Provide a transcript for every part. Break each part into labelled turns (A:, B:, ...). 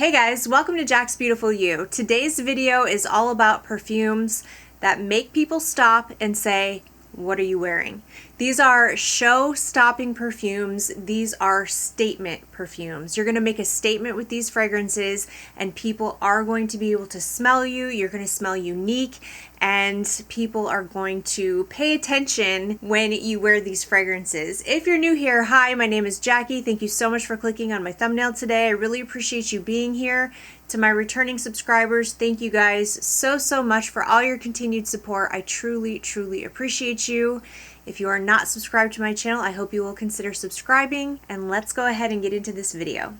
A: Hey guys, welcome to Jaxbeautifulyou. Today's video is all about perfumes that make people stop and say, what are you wearing? These are show-stopping perfumes. These are statement perfumes. You're going to make a statement with these fragrances and people are going to be able to smell you. You're going to smell unique and people are going to pay attention when you wear these fragrances. If you're new here, hi, my name is Jackie. Thank you so much for clicking on my thumbnail today. I really appreciate you being here. To my returning subscribers, thank you guys so much for all your continued support. I truly appreciate you. If you are not subscribed to my channel, I hope you will consider subscribing, and let's go ahead and get into this video.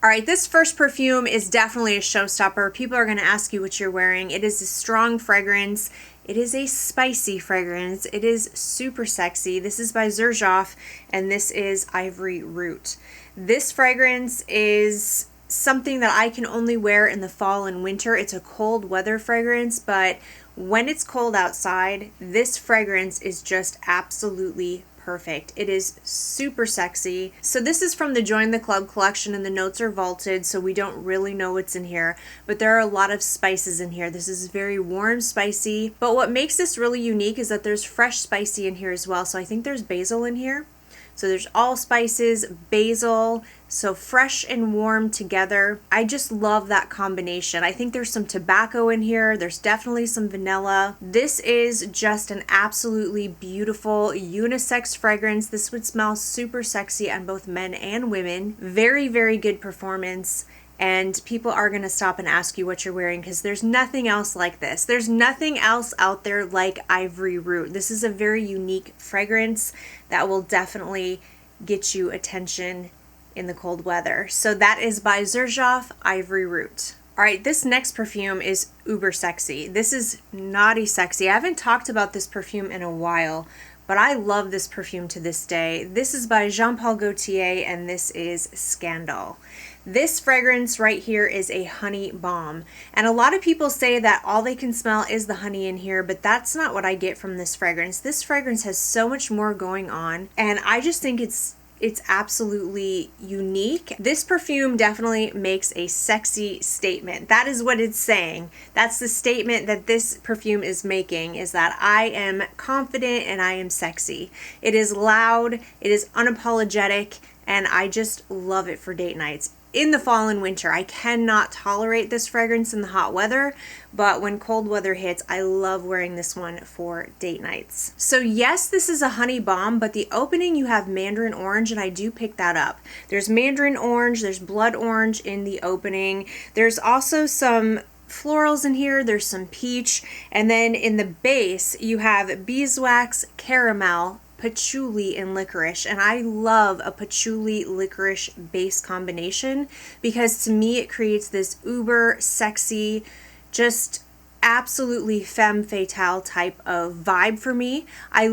A: All right, this first perfume is definitely a showstopper. People are going to ask you what you're wearing. It is a strong fragrance. It is a spicy fragrance. It is super sexy. This is by Xerjoff, and this is Ivory Root. This fragrance is something that I can only wear in the fall and winter. It's a cold weather fragrance, but when it's cold outside, this fragrance is just absolutely perfect. It is super sexy. So this is from the Join the Club collection and the notes are vaulted, so we don't really know what's in here, but there are a lot of spices in here. This is very warm, spicy, but what makes this really unique is that there's fresh spicy in here as well. So I think there's basil in here. So there's all spices, basil, so fresh and warm together. I just love that combination. I think there's some tobacco in here. There's definitely some vanilla. This is just an absolutely beautiful unisex fragrance. This would smell super sexy on both men and women. Very good performance. And people are going to stop and ask you what you're wearing because there's nothing else like this. There's nothing else out there like Ivory Root. This is a very unique fragrance that will definitely get you attention in the cold weather. So that is by Xerjoff, Ivory Root. All right, this next perfume is uber sexy. This is naughty sexy. I haven't talked about this perfume in a while, but I love this perfume to this day. This is by Gaultier, and this is Scandal. This fragrance right here is a honey bomb. And a lot of people say that all they can smell is the honey in here, but that's not what I get from this fragrance. This fragrance has so much more going on, and I just think it's absolutely unique. This perfume definitely makes a sexy statement. That is what it's saying. That's the statement that this perfume is making, is that I am confident and I am sexy. It is loud, it is unapologetic, and I just love it for date nights. In the fall and winter, I cannot tolerate this fragrance in the hot weather, but when cold weather hits, I love wearing this one for date nights. So yes, this is a honey bomb, but the opening you have mandarin orange, and I do pick that up. There's mandarin orange, there's blood orange in the opening. There's also some florals in here, there's some peach, and then in the base, you have beeswax, caramel, patchouli, and licorice. And I love a patchouli licorice base combination because to me it creates this uber sexy, just absolutely femme fatale type of vibe for me. I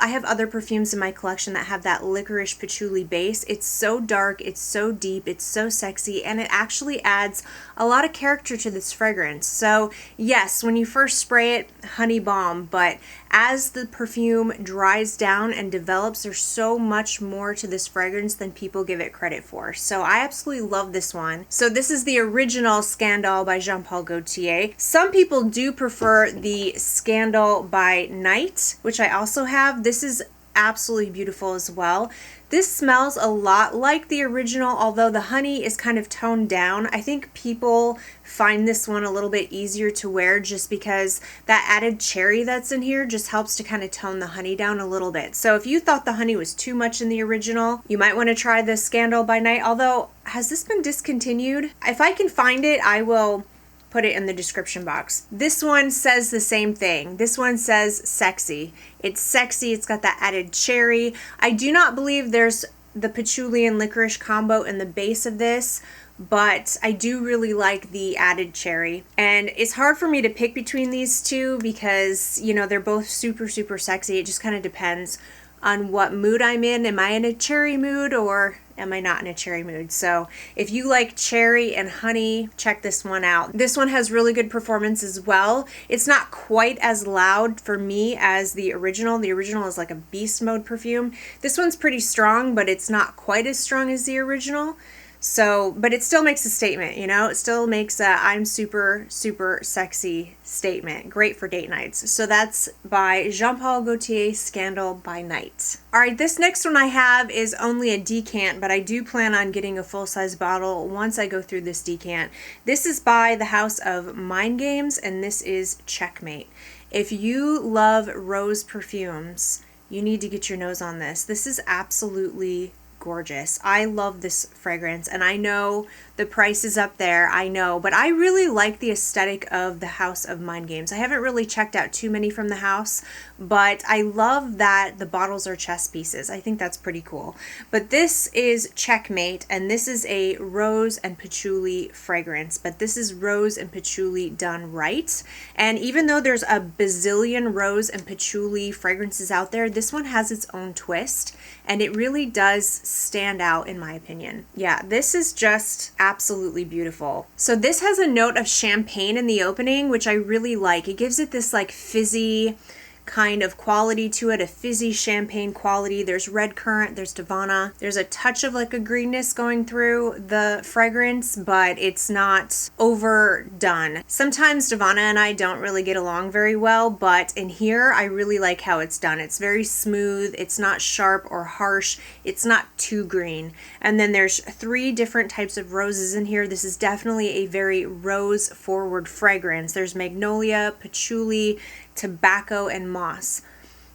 A: have other perfumes in my collection that have that licorice patchouli base. It's so dark, it's so deep, it's so sexy, and it actually adds a lot of character to this fragrance. So yes, when you first spray it, honey bomb, but as the perfume dries down and develops, there's so much more to this fragrance than people give it credit for. So I absolutely love this one. So this is the original Scandal by Gaultier. Some people do prefer the Scandal by Night, which I also have. This is absolutely beautiful as well. This smells a lot like the original, although the honey is kind of toned down. I think people find this one a little bit easier to wear just because that added cherry that's in here just helps to kind of tone the honey down a little bit. So if you thought the honey was too much in the original, you might want to try the Scandal by Night, although has this been discontinued? If I can find it, I will put it in the description box. This one says the same thing. This one says sexy. It's sexy. It's got that added cherry. I do not believe there's the patchouli and licorice combo in the base of this, but I do really like the added cherry. And it's hard for me to pick between these two because, you know, they're both super sexy. It just kind of depends on what mood I'm in. Am I in a cherry mood or am I not in a cherry mood? So if you like cherry and honey, check this one out. This one has really good performance as well. It's not quite as loud for me as the original. The original is like a beast mode perfume. This one's pretty strong, but it's not quite as strong as the original. So, but it still makes a statement, you know, it still makes a I'm super, super sexy statement. Great for date nights. So that's by Jean Paul Gaultier, Scandal by Night. All right, this next one I have is only a decant, but I do plan on getting a full-size bottle once I go through this decant. This is by the House of Mind Games, and this is Checkmate. If you love rose perfumes, you need to get your nose on this. This is absolutely gorgeous. I love this fragrance, and I know the price is up there, I know, but I really like the aesthetic of the House of Mind Games. I haven't really checked out too many from the house, but I love that the bottles are chess pieces. I think that's pretty cool. But this is Checkmate, and this is a rose and patchouli fragrance, but this is rose and patchouli done right. And even though there's a bazillion rose and patchouli fragrances out there, this one has its own twist, and it really does stand out in my opinion. Yeah, this is just absolutely beautiful. So this has a note of champagne in the opening, which I really like. It gives it this like fizzy kind of quality to it, a fizzy champagne quality. There's red currant, there's Davana. There's a touch of like a greenness going through the fragrance, but it's not overdone. Sometimes Davana and I don't really get along very well, but in here I really like how it's done. It's very smooth, it's not sharp or harsh, it's not too green. And then there's 3 different types of roses in here. This is definitely a very rose forward fragrance. There's magnolia, patchouli, tobacco, and moss.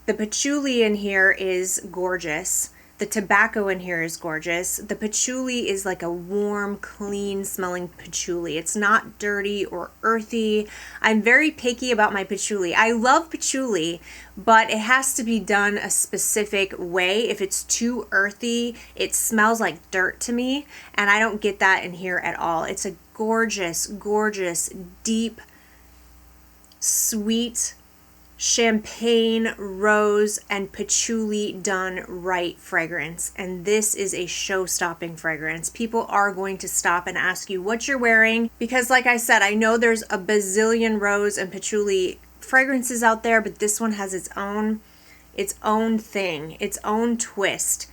A: The patchouli in here is gorgeous. The tobacco in here is gorgeous. The patchouli is like a warm, clean smelling patchouli. It's not dirty or earthy. I'm very picky about my patchouli. I love patchouli, but it has to be done a specific way. If it's too earthy, it smells like dirt to me, and I don't get that in here at all. It's a gorgeous, gorgeous, deep, sweet, champagne, rose, and patchouli done right fragrance. And this is a show-stopping fragrance. People are going to stop and ask you what you're wearing, because like I said, I know there's a bazillion rose and patchouli fragrances out there, but this one has its own thing, its own twist.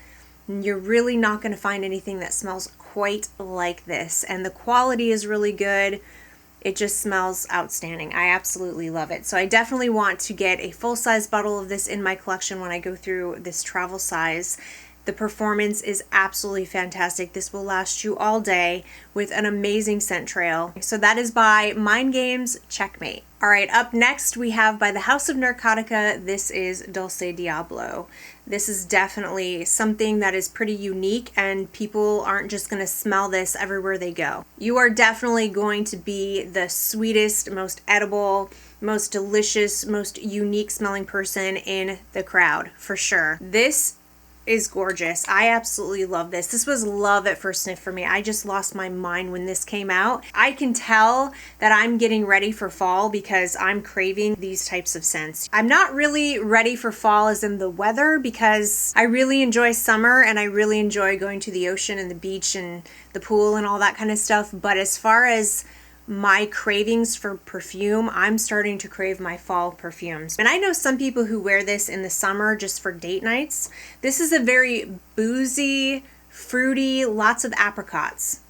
A: You're really not going to find anything that smells quite like this, and the quality is really good. It just smells outstanding. I absolutely love it. So I definitely want to get a full-size bottle of this in my collection when I go through this travel size. The performance is absolutely fantastic. This will last you all day with an amazing scent trail. So that is by Mind Games, Checkmate. All right, up next we have by the House of Narcotica, this is Dulce Diablo. This is definitely something that is pretty unique, and people aren't just going to smell this everywhere they go. You are definitely going to be the sweetest, most edible, most delicious, most unique smelling person in the crowd, for sure. This is gorgeous. I absolutely love this. This was love at first sniff for me. I just lost my mind when this came out. I can tell that I'm getting ready for fall because I'm craving these types of scents. I'm not really ready for fall as in the weather, because I really enjoy summer and I really enjoy going to the ocean and the beach and the pool and all that kind of stuff. But as far as my cravings for perfume, I'm starting to crave my fall perfumes. And I know some people who wear this in the summer just for date nights. This is a very boozy, fruity, lots of apricots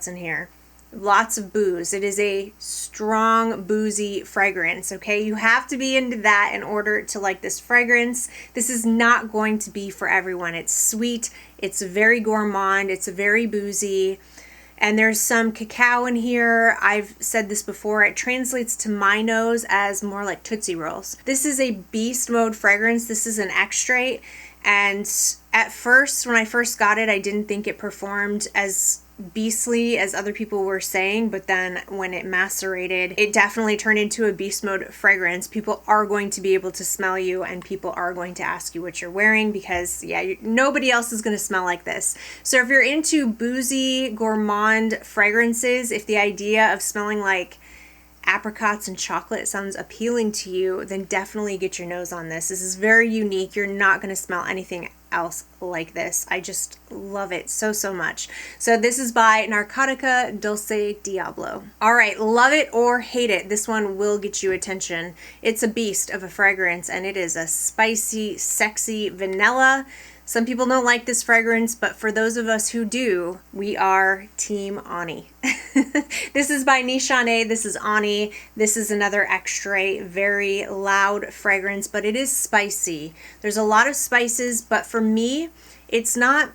A: in here. Lots of booze. It is a strong, boozy fragrance, okay? You have to be into that in order to like this fragrance. This is not going to be for everyone. It's sweet, it's very gourmand, it's very boozy. And there's some cacao in here. I've said this before, it translates to my nose as more like Tootsie Rolls. This is a beast mode fragrance. This is an extrait. And at first, when I first got it, I didn't think it performed as beastly as other people were saying, but then when it macerated, it definitely turned into a beast mode fragrance. People are going to be able to smell you, and people are going to ask you what you're wearing, because yeah, nobody else is going to smell like this. So if you're into boozy gourmand fragrances, if the idea of smelling like apricots and chocolate sounds appealing to you, then definitely get your nose on this. This is very unique. You're not going to smell anything else like this. I just love it so, so much. So this is by Narcotica Dulce Diablo. All right, love it or hate it, this one will get you attention. It's a beast of a fragrance, and it is a spicy, sexy vanilla. Some people don't like this fragrance, but for those of us who do, we are Team Ani. This is by Nishane. This is Ani. This is another extrait, very loud fragrance, but it is spicy. There's a lot of spices, but for me, it's not.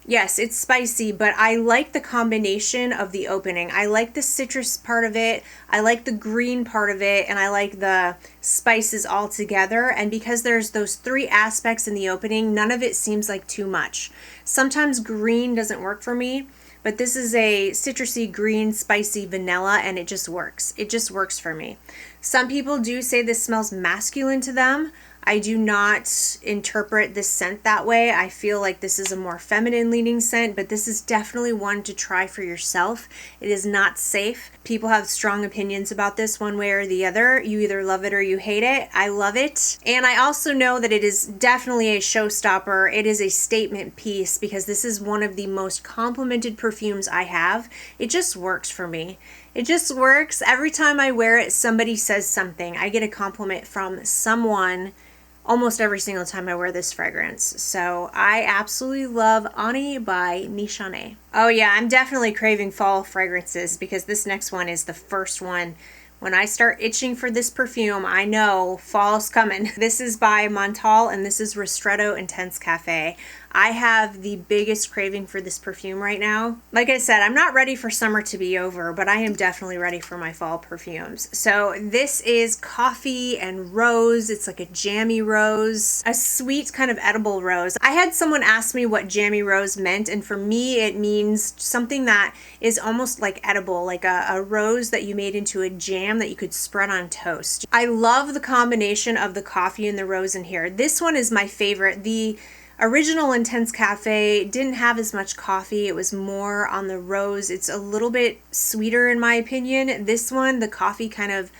A: Yes, it's spicy, but I like the combination of the opening. I like the citrus part of it, I like the green part of it, and I like the spices all together. And because there's those three aspects in the opening, none of it seems like too much. Sometimes green doesn't work for me, but this is a citrusy, green, spicy vanilla, and it just works. It just works for me. Some people do say this smells masculine to them. I do not interpret this scent that way. I feel like this is a more feminine leaning scent, but this is definitely one to try for yourself. It is not safe. People have strong opinions about this one way or the other. You either love it or you hate it. I love it. And I also know that it is definitely a showstopper. It is a statement piece because this is one of the most complimented perfumes I have. It just works for me. It just works. Every time I wear it, somebody says something. I get a compliment from someone almost every single time I wear this fragrance. So I absolutely love Ani by Nishane. Oh yeah, I'm definitely craving fall fragrances because this next one is the first one. When I start itching for this perfume, I know fall's coming. This is by Montale, and this is Ristretto Intense Cafe. I have the biggest craving for this perfume right now. Like I said, I'm not ready for summer to be over, but I am definitely ready for my fall perfumes. So this is coffee and rose. It's like a jammy rose, a sweet kind of edible rose. I had someone ask me what jammy rose meant, and for me it means something that is almost like edible, like a rose that you made into a jam that you could spread on toast. I love the combination of the coffee and the rose in here. This one is my favorite. The original Intense Cafe didn't have as much coffee. It was more on the rose. It's a little bit sweeter in my opinion. This one, the coffee kind of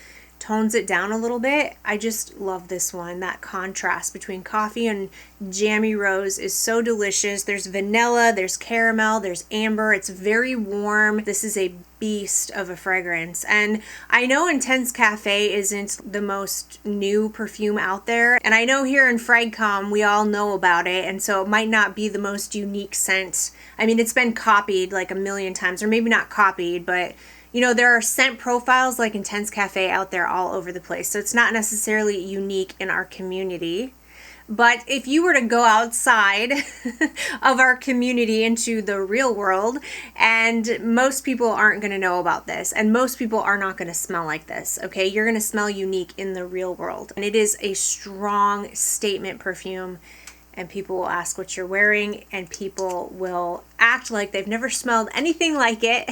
A: tones it down a little bit. I just love this one. That contrast between coffee and jammy rose is so delicious. There's vanilla, there's caramel, there's amber. It's very warm. This is a beast of a fragrance. And I know Intense Cafe isn't the most new perfume out there. And I know here in Fragcom, we all know about it. And so it might not be the most unique scent. I mean, it's been copied like a million times, or maybe not copied, but you know, there are scent profiles like Intense Cafe out there all over the place. So it's not necessarily unique in our community. But if you were to go outside of our community into the real world, and most people aren't going to know about this, and most people are not going to smell like this, okay? You're going to smell unique in the real world. And it is a strong statement perfume. And people will ask what you're wearing, and people will act like they've never smelled anything like it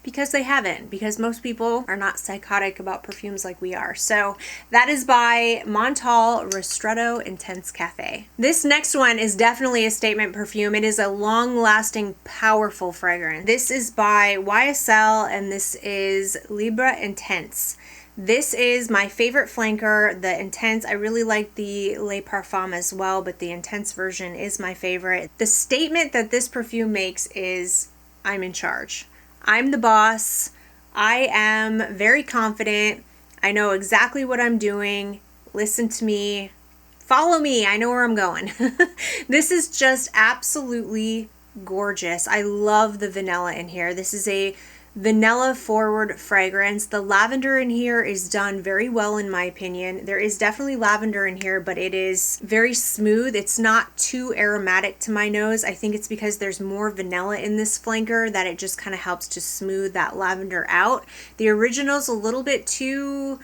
A: because they haven't, because most people are not psychotic about perfumes like we are. So that is by Montale Ristretto Intense Cafe. This next one is definitely a statement perfume. It is a long-lasting, powerful fragrance. This is by YSL, and this is Libre Intense. This is my favorite flanker, the Intense. I really like the Les Parfums as well, but the Intense version is my favorite. The statement that this perfume makes is, I'm in charge. I'm the boss. I am very confident. I know exactly what I'm doing. Listen to me. Follow me. I know where I'm going. This is just absolutely gorgeous. I love the vanilla in here. This is a vanilla forward fragrance. The lavender in here is done very well in my opinion. There is definitely lavender in here, but it is very smooth. It's not too aromatic to my nose. I think it's because there's more vanilla in this flanker that it just kind of helps to smooth that lavender out. The original's a little bit too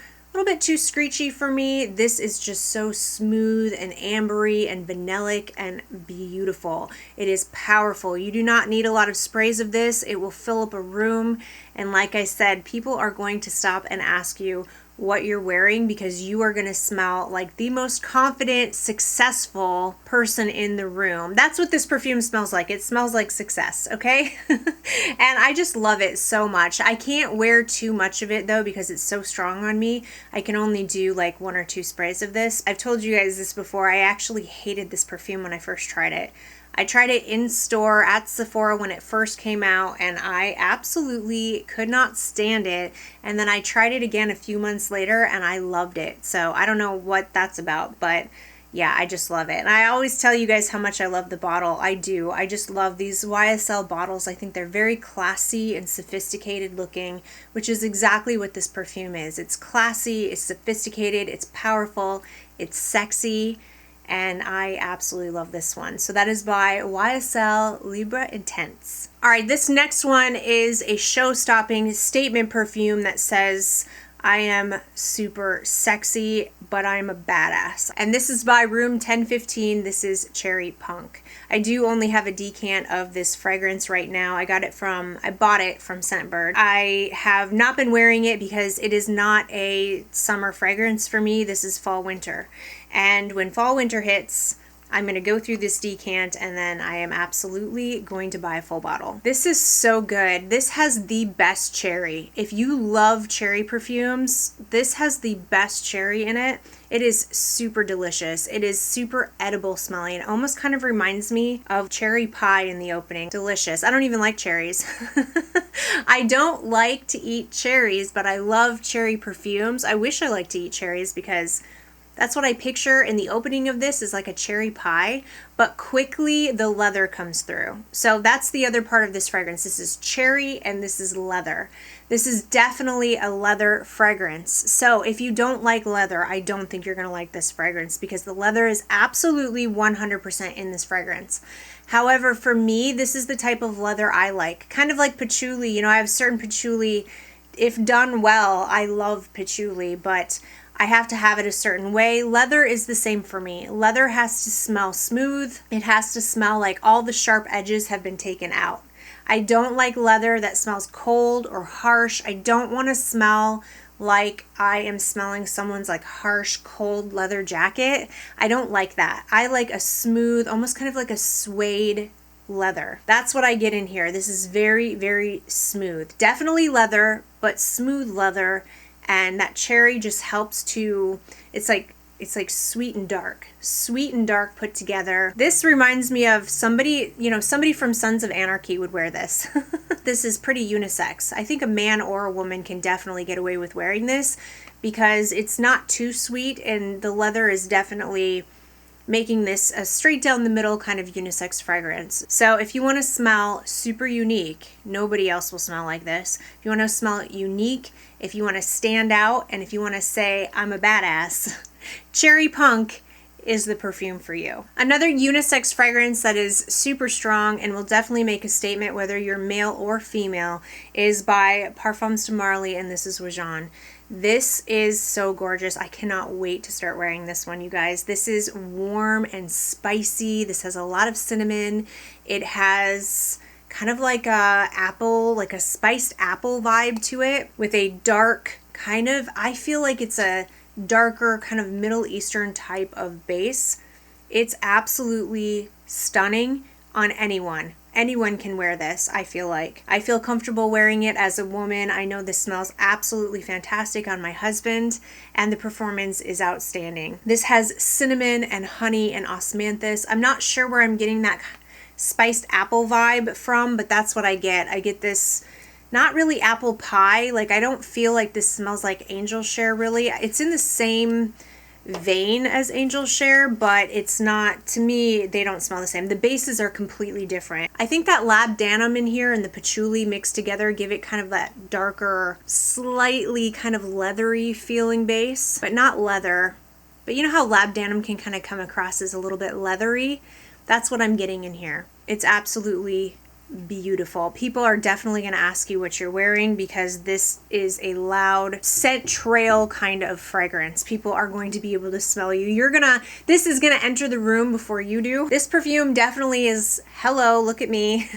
A: screechy for me. This is just so smooth and ambery and vanillic and beautiful. It is powerful. You do not need a lot of sprays of this. It will fill up a room. And like I said, people are going to stop and ask you, what you're wearing, because you are going to smell like the most confident, successful person in the room. That's what this perfume smells like. It smells like success, okay? And I just love it so much. I can't wear too much of it though because it's so strong on me. I can only do like 1 or 2 sprays of this. I've told you guys this before. I actually hated this perfume when I first tried it. I tried it in store at Sephora when it first came out, and I absolutely could not stand it. And then I tried it again a few months later and I loved it. So I don't know what that's about, but yeah, I just love it. And I always tell you guys how much I love the bottle. I do. I just love these YSL bottles. I think they're very classy and sophisticated looking, which is exactly what this perfume is. It's classy, it's sophisticated, it's powerful, it's sexy. And I absolutely love this one. So that is by YSL Libre Intense. All right, this next one is a show-stopping statement perfume that says, I am super sexy, but I'm a badass. And this is by Room 1015. This is Cherry Punk. I do only have a decant of this fragrance right now. I bought it from Scentbird. I have not been wearing it because it is not a summer fragrance for me. This is fall winter. And when fall winter hits, I'm going to go through this decant and then I am absolutely going to buy a full bottle. This is so good. This has the best cherry. If you love cherry perfumes, this has the best cherry in it. It is super delicious. It is super edible smelling. It almost kind of reminds me of cherry pie in the opening. Delicious. I don't even like cherries. I don't like to eat cherries, but I love cherry perfumes. I wish I liked to eat cherries because that's what I picture in the opening of this, is like a cherry pie, but quickly the leather comes through. So that's the other part of this fragrance. This is cherry and this is leather. This is definitely a leather fragrance. So if you don't like leather, I don't think you're going to like this fragrance because the leather is absolutely 100% in this fragrance. However, for me, this is the type of leather I like. Kind of like patchouli. You know, I have certain patchouli. If done well, I love patchouli, but I have to have it a certain way. Leather is the same for me. Leather has to smell smooth. It has to smell like all the sharp edges have been taken out. I don't like leather that smells cold or harsh. I don't want to smell like I am smelling someone's like harsh, cold leather jacket. I don't like that. I like a smooth, almost kind of like a suede leather. That's what I get in here. This is very, very smooth. Definitely leather, but smooth leather. And that cherry just helps to, it's like sweet and dark put together. This reminds me of somebody, somebody from Sons of Anarchy would wear this. This is pretty unisex. I think a man or a woman can definitely get away with wearing this because it's not too sweet and the leather is definitely making this a straight down the middle kind of unisex fragrance. So if you want to smell super unique, nobody else will smell like this. If you want to smell unique, if you want to stand out, and if you want to say, I'm a badass, Cherry Punk is the perfume for you. Another unisex fragrance that is super strong and will definitely make a statement whether you're male or female is by Parfums de Marly, and this is Oajan. This is so gorgeous. I cannot wait to start wearing this one, you guys. This is warm and spicy. This has a lot of cinnamon. It has kind of like a apple, like a spiced apple vibe to it with a dark kind of, I feel like it's a darker kind of Middle Eastern type of base. It's absolutely stunning on anyone. Anyone can wear this, I feel like. I feel comfortable wearing it as a woman. I know this smells absolutely fantastic on my husband, and the performance is outstanding. This has cinnamon and honey and osmanthus. I'm not sure where I'm getting that spiced apple vibe from, but that's what I get. I get this, not really apple pie. Like, I don't feel like this smells like Angel Share, really. It's in the same vein as Angel Share, but it's not, to me, they don't smell the same. The bases are completely different. I think that lab denim in here and the patchouli mixed together give it kind of that darker, slightly kind of leathery feeling base, but not leather. But you know how lab denim can kind of come across as a little bit leathery? That's what I'm getting in here. It's absolutely beautiful. People are definitely going to ask you what you're wearing because this is a loud scent trail kind of fragrance. People are going to be able to smell you. This is going to enter the room before you do. This perfume definitely is, hello, look at me.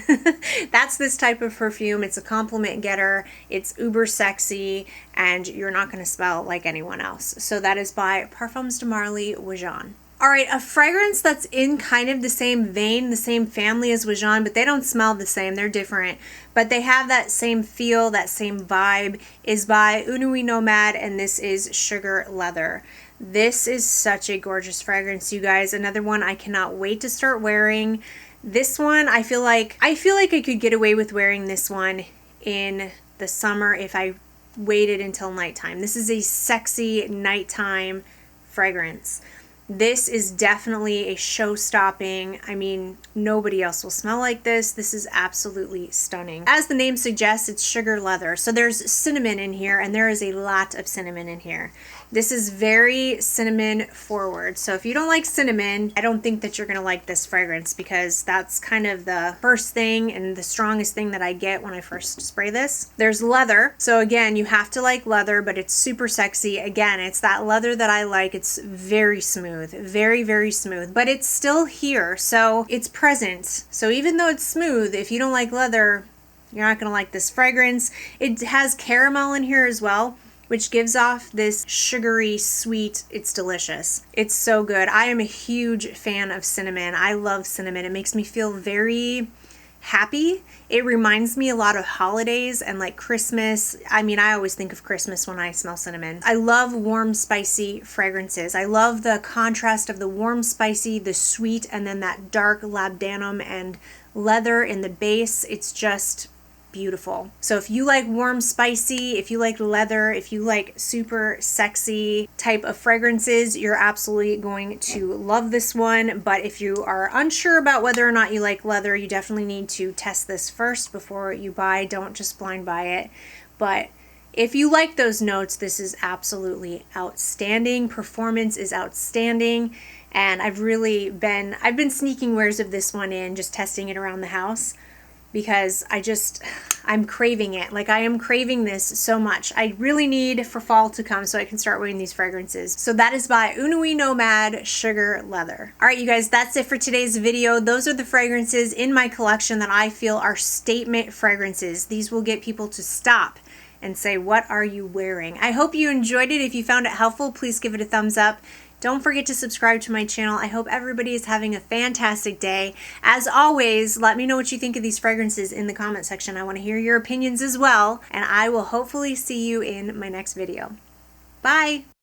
A: That's this type of perfume. It's a compliment getter. It's uber sexy, and you're not going to smell like anyone else. So that is by Parfums de Marly Oajan. All right, a fragrance that's in kind of the same vein, the same family as Oajan, but they don't smell the same. They're different, but they have that same feel, that same vibe, is by Nuit Nomade, and this is Sugar Leather. This is such a gorgeous fragrance, you guys. Another one I cannot wait to start wearing. This one, I feel like I could get away with wearing this one in the summer if I waited until nighttime. This is a sexy nighttime fragrance. This is definitely a show-stopping. I mean, nobody else will smell like this. This is absolutely stunning. As the name suggests, it's sugar leather. So there's cinnamon in here, and there is a lot of cinnamon in here. This is very cinnamon forward. So if you don't like cinnamon, I don't think that you're going to like this fragrance, because that's kind of the first thing and the strongest thing that I get when I first spray this. There's leather. So again, you have to like leather, but it's super sexy. Again, it's that leather that I like. It's very smooth, very, very smooth, but it's still here. So it's present. So even though it's smooth, if you don't like leather, you're not going to like this fragrance. It has caramel in here as well, which gives off this sugary sweet. It's delicious. It's so good. I am a huge fan of cinnamon. I love cinnamon. It makes me feel very happy. It reminds me a lot of holidays and like Christmas. I mean, I always think of Christmas when I smell cinnamon. I love warm, spicy fragrances. I love the contrast of the warm, spicy, the sweet, and then that dark labdanum and leather in the base. It's just beautiful. So if you like warm, spicy, if you like leather, if you like super sexy type of fragrances, you're absolutely going to love this one. But if you are unsure about whether or not you like leather, you definitely need to test this first before you buy. Don't just blind buy it. But if you like those notes, this is absolutely outstanding. Performance is outstanding. And I've been sneaking wares of this one in, just testing it around the house, because I'm craving it. Like, I am craving this so much. I really need for fall to come so I can start wearing these fragrances. So that is by Nuit Nomade Sugar Leather. All right, you guys, that's it for today's video. Those are the fragrances in my collection that I feel are statement fragrances. These will get people to stop and say, what are you wearing? I hope you enjoyed it. If you found it helpful, please give it a thumbs up. Don't forget to subscribe to my channel. I hope everybody is having a fantastic day. As always, let me know what you think of these fragrances in the comment section. I want to hear your opinions as well, and I will hopefully see you in my next video. Bye!